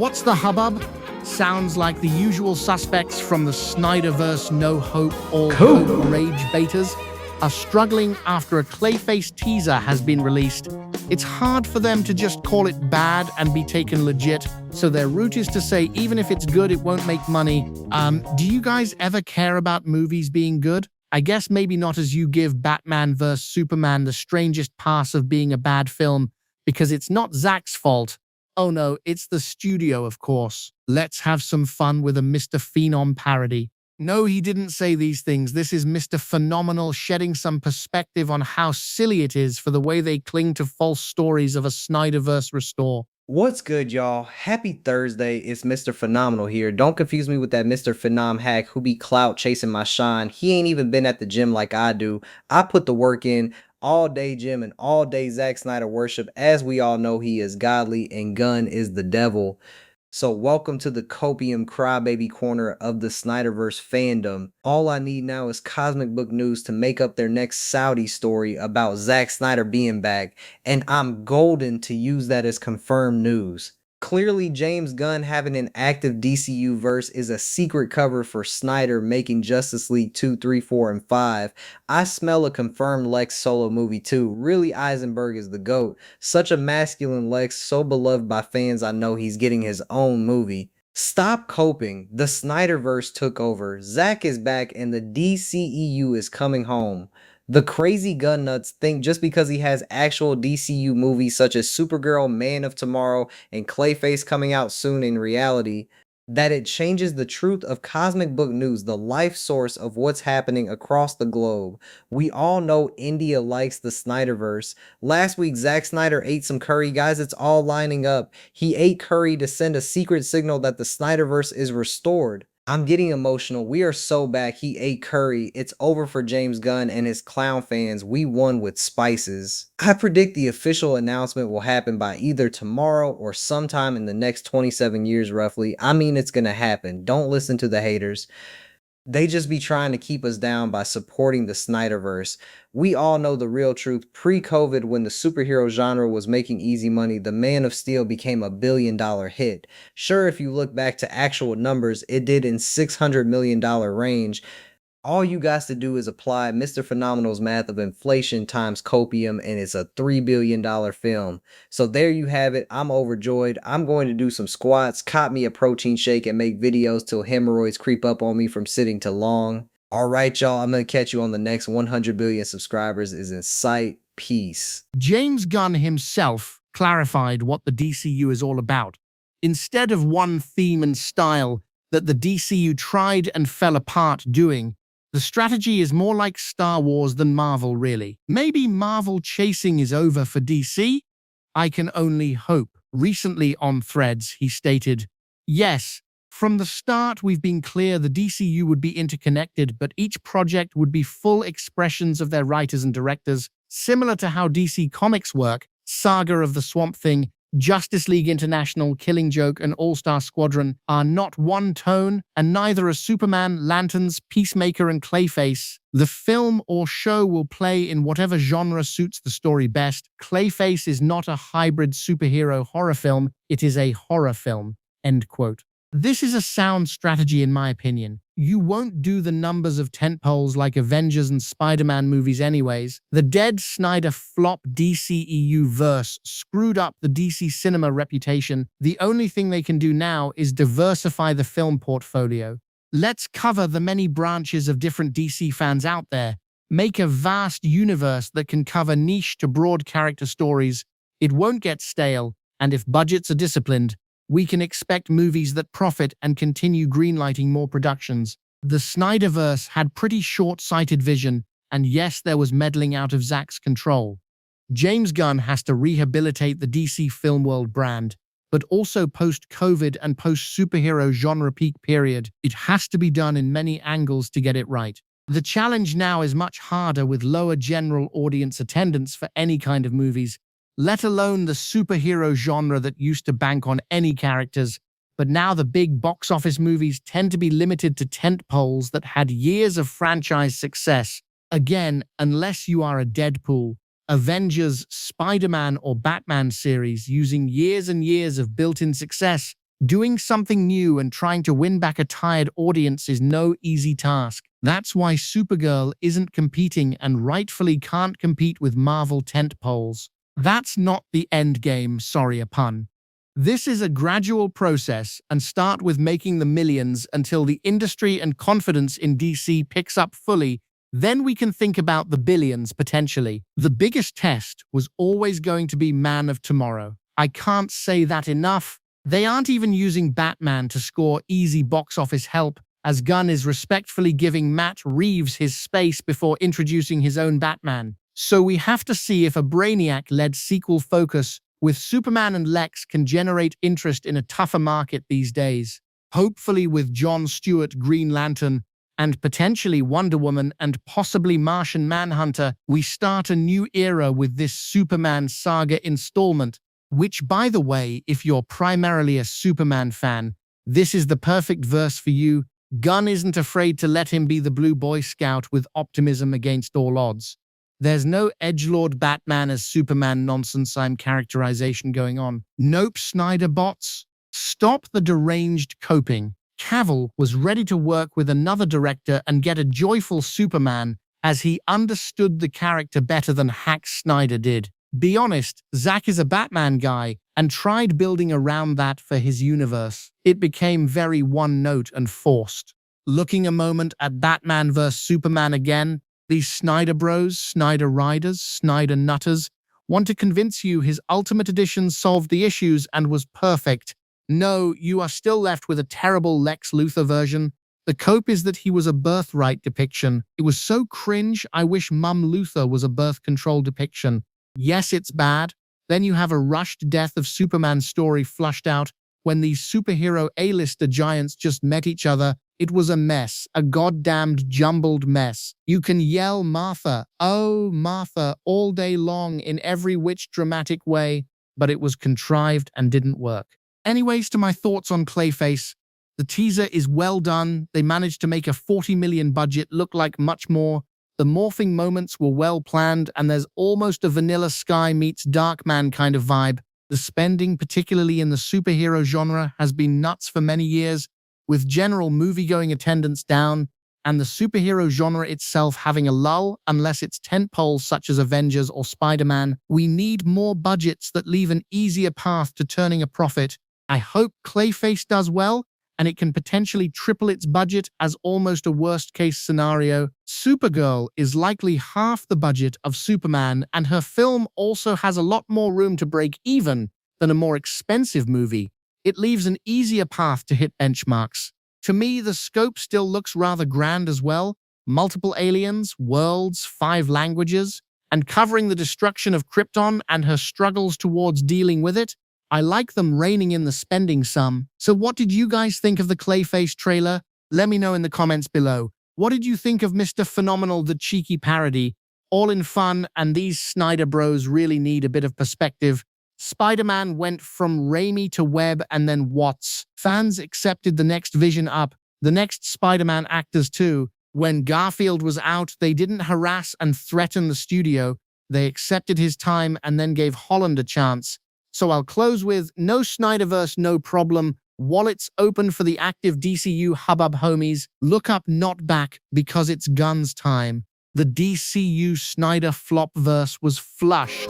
What's the hubbub? Sounds like the usual suspects from the SnyderVerse no hope, all hope rage betas are struggling after a Clayface teaser has been released. It's hard for them to just call it bad and be taken legit, so their route is to say even if it's good, it won't make money. Do you guys ever care about movies being good? I guess maybe not, as you give Batman vs. Superman the strangest pass of being a bad film, because it's not Zack's fault. Oh no, it's the studio, of course. Let's have some fun with a Mr. Phenom parody. No, he didn't say these things. This is Mr. Phenomenal shedding some perspective on how silly it is for the way they cling to false stories of a SnyderVerse restore. What's good, y'all? Happy Thursday. It's Mr. Phenomenal here. Don't confuse me with that Mr. Phenom hack who be clout chasing my shine. He ain't even been at the gym like I do. I put the work in. All day gym and all day Zack Snyder worship. As we all know, he is godly and Gunn is the devil. So welcome to the copium crybaby corner of the SnyderVerse fandom. All I need now is comic book news to make up their next Saudi story about Zack Snyder being back, and I'm golden to use that as confirmed news. Clearly, James Gunn having an active DCU verse is a secret cover for Snyder making Justice League 2, 3, 4, and 5. I smell a confirmed Lex solo movie too. Really, Eisenberg is the GOAT. Such a masculine Lex, so beloved by fans. I know he's getting his own movie. Stop coping. The SnyderVerse took over. Zack is back and the DCEU is coming home. The crazy gun nuts think just because he has actual DCU movies such as Supergirl, Man of Tomorrow, and Clayface coming out soon in reality, that it changes the truth of comic book news, the life source of what's happening across the globe. We all know India likes the SnyderVerse. Last week, Zack Snyder ate some curry. Guys, it's all lining up. He ate curry to send a secret signal that the SnyderVerse is restored. I'm getting emotional. We are so back. He ate curry. It's over for James Gunn and his clown fans. We won with spices. I predict the official announcement will happen by either tomorrow or sometime in the next 27 years roughly. I mean, it's gonna happen. Don't listen to the haters. They just be trying to keep us down by supporting the SnyderVerse. We all know the real truth. Pre-COVID, when the superhero genre was making easy money, the Man of Steel became a billion-dollar hit. Sure, if you look back to actual numbers, it did in $600 million range. All you guys to do is apply Mr. Phenomenal's math of inflation times copium, and it's a $3 billion film. So there you have it. I'm overjoyed. I'm going to do some squats, cop me a protein shake, and make videos till hemorrhoids creep up on me from sitting too long. Alright, y'all. I'm going to catch you on the next 100 billion subscribers is in sight. Peace. James Gunn himself clarified what the DCU is all about. Instead of one theme and style that the DCU tried and fell apart doing, the strategy is more like Star Wars than Marvel, really. Maybe Marvel chasing is over for DC? I can only hope. Recently on Threads, he stated, "Yes, from the start we've been clear the DCU would be interconnected, but each project would be full expressions of their writers and directors, similar to how DC Comics work. Saga of the Swamp Thing, Justice League International, Killing Joke, and All-Star Squadron are not one tone, and neither are Superman, Lanterns, Peacemaker, and Clayface. The film or show will play in whatever genre suits the story best. Clayface is not a hybrid superhero horror film, it is a horror film." End quote. This is a sound strategy in my opinion. You won't do the numbers of tentpoles like Avengers and Spider-Man movies anyways. The dead Snyder flop DCEU verse screwed up the DC cinema reputation. The only thing they can do now is diversify the film portfolio. Let's cover the many branches of different DC fans out there. Make a vast universe that can cover niche to broad character stories. It won't get stale, and if budgets are disciplined, we can expect movies that profit and continue greenlighting more productions. The SnyderVerse had pretty short-sighted vision, and yes, there was meddling out of Zack's control. James Gunn has to rehabilitate the DC film world brand, but also post-COVID and post-superhero genre peak period, it has to be done in many angles to get it right. The challenge now is much harder with lower general audience attendance for any kind of movies, let alone the superhero genre that used to bank on any characters. But now the big box office movies tend to be limited to tentpoles that had years of franchise success. Again, unless you are a Deadpool, Avengers, Spider-Man, or Batman series using years and years of built-in success, Doing something new and trying to win back a tired audience is no easy task. That's why Supergirl isn't competing and rightfully can't compete with Marvel tentpoles. That's not the end game, sorry a pun. This is a gradual process and start with making the millions until the industry and confidence in DC picks up fully. Then we can think about the billions potentially. The biggest test was always going to be Man of Tomorrow. I can't say that enough. They aren't even using Batman to score easy box office help, as Gunn is respectfully giving Matt Reeves his space before introducing his own Batman. So we have to see if a Brainiac-led sequel focus with Superman and Lex can generate interest in a tougher market these days. Hopefully with Jon Stewart Green Lantern and potentially Wonder Woman and possibly Martian Manhunter, we start a new era with this Superman saga installment. Which, by the way, if you're primarily a Superman fan, this is the perfect verse for you. Gunn isn't afraid to let him be the Blue Boy Scout with optimism against all odds. There's no edgelord Batman as Superman nonsense characterization going on. Nope, Snyder bots. Stop the deranged coping. Cavill was ready to work with another director and get a joyful Superman, as he understood the character better than Hack Snyder did. Be honest, Zack is a Batman guy and tried building around that for his universe. It became very one-note and forced. Looking a moment at Batman vs. Superman again, these Snyder bros, Snyder riders, Snyder nutters want to convince you his Ultimate Edition solved the issues and was perfect. No, you are still left with a terrible Lex Luthor version. The cope is that he was a birthright depiction. It was so cringe, I wish Mum Luthor was a birth control depiction. Yes, it's bad. Then you have a rushed death of Superman story flushed out when these superhero A-lister giants just met each other. It was a mess, a goddamned jumbled mess. You can yell Martha, oh Martha, all day long in every which dramatic way, but it was contrived and didn't work. Anyways, to my thoughts on Clayface. The teaser is well done. They managed to make a $40 million budget look like much more. The morphing moments were well planned, and there's almost a Vanilla Sky meets Darkman kind of vibe. The spending, particularly in the superhero genre, has been nuts for many years, with general movie-going attendance down, and the superhero genre itself having a lull unless it's tentpoles such as Avengers or Spider-Man. We need more budgets that leave an easier path to turning a profit. I hope Clayface does well, and it can potentially triple its budget as almost a worst-case scenario. Supergirl is likely half the budget of Superman, and her film also has a lot more room to break even than a more expensive movie. It leaves an easier path to hit benchmarks. To me, the scope still looks rather grand as well. Multiple aliens, worlds, 5 languages, and covering the destruction of Krypton and her struggles towards dealing with it. I like them reining in the spending some. So what did you guys think of the Clayface trailer? Let me know in the comments below. What did you think of Mr. Phenomenal, the cheeky parody? All in fun, and these Snyder bros really need a bit of perspective. Spider-Man went from Raimi to Webb and then Watts. Fans accepted the next vision up, the next Spider-Man actors too. When Garfield was out, they didn't harass and threaten the studio. They accepted his time and then gave Holland a chance. So I'll close with, no SnyderVerse, no problem. Wallets open for the active DCU hubbub homies. Look up not back because it's Gunn's time. The DCU Snyder flop verse was flushed.